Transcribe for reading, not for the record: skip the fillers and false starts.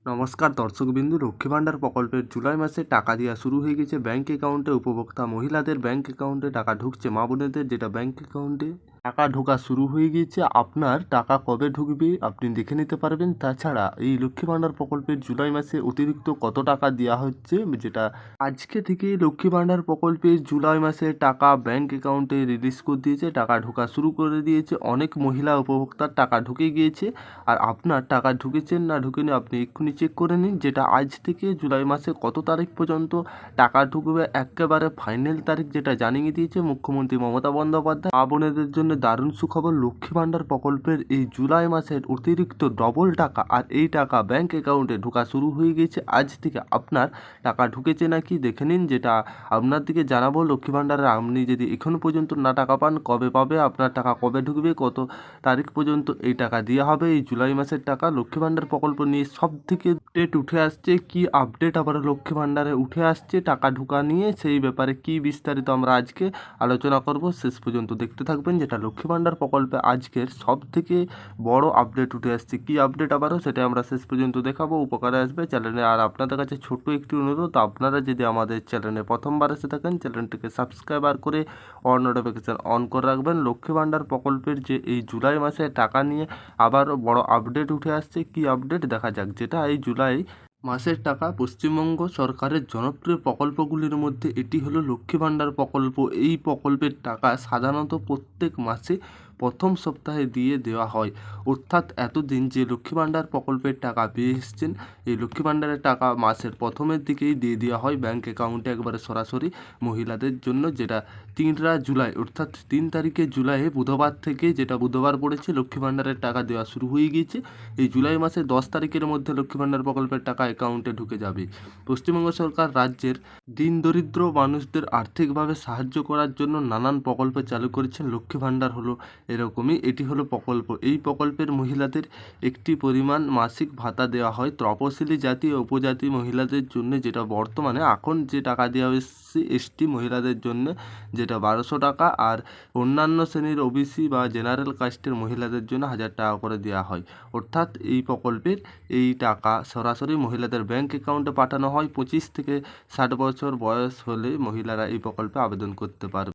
নমস্কার দর্শকবিন্দু, লক্ষ্মী ভাণ্ডার প্রকল্পের জুলাই মাসে টাকা দেওয়া শুরু হয়ে গেছে ব্যাঙ্ক অ্যাকাউন্টে। উপভোক্তা মহিলাদের ব্যাঙ্ক অ্যাকাউন্টে টাকা ঢুকছে, মা বোনেদের যেটা ব্যাঙ্ক অ্যাকাউন্টে টাকা ঢোকা শুরু হয়ে গিয়েছে। আপনার টাকা কবে ঢুকবে আপনি দেখে নিতে পারবেন। তাছাড়া এই লক্ষ্মী ভাণ্ডার প্রকল্পের জুলাই মাসে অতিরিক্ত কত টাকা দেওয়া হচ্ছে, যেটা আজকে থেকে লক্ষ্মী ভাণ্ডার প্রকল্পের জুলাই মাসে টাকা ব্যাঙ্ক অ্যাকাউন্টে রিলিজ করে দিয়েছে, টাকা ঢোকা শুরু করে দিয়েছে। অনেক মহিলা উপভোক্তার টাকা ঢুকে গিয়েছে। আর আপনার টাকা ঢুকেছেন না ঢুকেনি আপনি এক্ষুনি চেক করে নিন, যেটা আজ থেকে জুলাই মাসে কত তারিখ পর্যন্ত টাকা ঢুকবে একেবারে ফাইনাল তারিখ যেটা জানিয়ে দিয়েছে মুখ্যমন্ত্রী মমতা বন্দ্যোপাধ্যায়। মা বোনেদের জন্য দারুণ সুখবর, লক্ষ্মী ভাণ্ডার প্রকল্পের এই জুলাই মাসের অতিরিক্ত ডবল টাকা আর এই টাকা ব্যাঙ্ক অ্যাকাউন্টে ঢোকা শুরু হয়ে গেছে আজ থেকে। আপনার টাকা ঢুকেছে নাকি দেখে নিন, যেটা আপনার দিকে জানাবো। লক্ষ্মী ভাণ্ডারে আপনি যদি এখনো পর্যন্ত না টাকা পান, কবে পাবে, আপনার টাকা কবে ঢুকবে, কত তারিখ পর্যন্ত এই টাকা দেওয়া হবে, এই জুলাই মাসের টাকা লক্ষ্মী ভাণ্ডার প্রকল্প নিয়ে সব থেকে আপডেট উঠে আসছে। কি আপডেট আবার লক্ষ্মী ভাণ্ডারে উঠে আসছে টাকা ঢোকা নিয়ে, সেই ব্যাপারে কি বিস্তারিত আমরা আজকে আলোচনা করব। শেষ পর্যন্ত দেখতে থাকবেন, যেটা লক্ষ্মী ভাণ্ডার প্রকল্পে আজকের সব থেকে বড় আপডেট উঠে আসছে। কি আপডেট আবারও সেটা আমরা শেষ পর্যন্ত দেখাবো, উপকারে আসবে চ্যানেলে। আর আপনাদের কাছে ছোট্ট একটি অনুরোধ, আপনারা যদি আমাদের চ্যানেলে প্রথমবার এসে থাকেন চ্যানেলটিকে সাবস্ক্রাইবার করে অল নোটিফিকেশান অন করে রাখবেন। লক্ষ্মী ভাণ্ডার প্রকল্পের যে এই জুলাই মাসে টাকা নিয়ে আবারও বড় আপডেট উঠে আসছে। কি আপডেট দেখা যাক, যেটা এই জুলাই মাসের টাকা পশ্চিমবঙ্গ সরকারের জনপ্রিয় প্রকল্পগুলির মধ্যে এটি হলো লক্ষ্মী ভাণ্ডার প্রকল্প। এই প্রকল্পের টাকা সাধারণত প্রত্যেক মাসে প্রথম সপ্তাহে দিয়ে দেওয়া হয়। অর্থাৎ এতদিন যে লক্ষ্মী ভাণ্ডার প্রকল্পের টাকা পেয়ে এসছেন, এই লক্ষ্মী ভাণ্ডারের টাকা মাসের প্রথমের দিকেই দিয়ে দেওয়া হয় ব্যাঙ্ক অ্যাকাউন্টে একবারে সরাসরি মহিলাদের জন্য, যেটা 3রা জুলাই অর্থাৎ 3 তারিখে জুলাই বুধবার থেকে, যেটা বুধবার পড়েছে, লক্ষ্মী ভাণ্ডারের টাকা দেওয়া শুরু হয়ে গিয়েছে। এই জুলাই মাসে 10 তারিখের মধ্যে লক্ষ্মী ভাণ্ডার প্রকল্পের টাকা অ্যাকাউন্টে ঢুকে যাবে। পশ্চিমবঙ্গ সরকার রাজ্যের দিন দরিদ্র মানুষদের আর্থিকভাবে সাহায্য করার জন্য নানান প্রকল্প চালু করেছেন। লক্ষ্মী ভাণ্ডার হলো এরকমই, এটি হলো প্রকল্প। এই প্রকল্পের মহিলাদের একটি পরিমাণ মাসিক ভাতা দেওয়া হয় তপশিলি জাতি ও উপজাতি মহিলাদের জন্য, যেটা বর্তমানে এখন যে টাকা দেওয়া হচ্ছে এসটি মহিলাদের জন্য, যেটা 1200 টাকা। আর অন্যান্য শ্রেণীর ওবিসি বা জেনারেল কাস্টের মহিলাদের জন্য 1000 টাকা করে দেওয়া হয়। অর্থাৎ এই প্রকল্পের এই টাকা সরাসরি মহিলাদের ব্যাঙ্ক অ্যাকাউন্টে পাঠানো হয়। 25 থেকে 60 বছর বয়স হলে মহিলারা এই প্রকল্পে আবেদন করতে পারবে।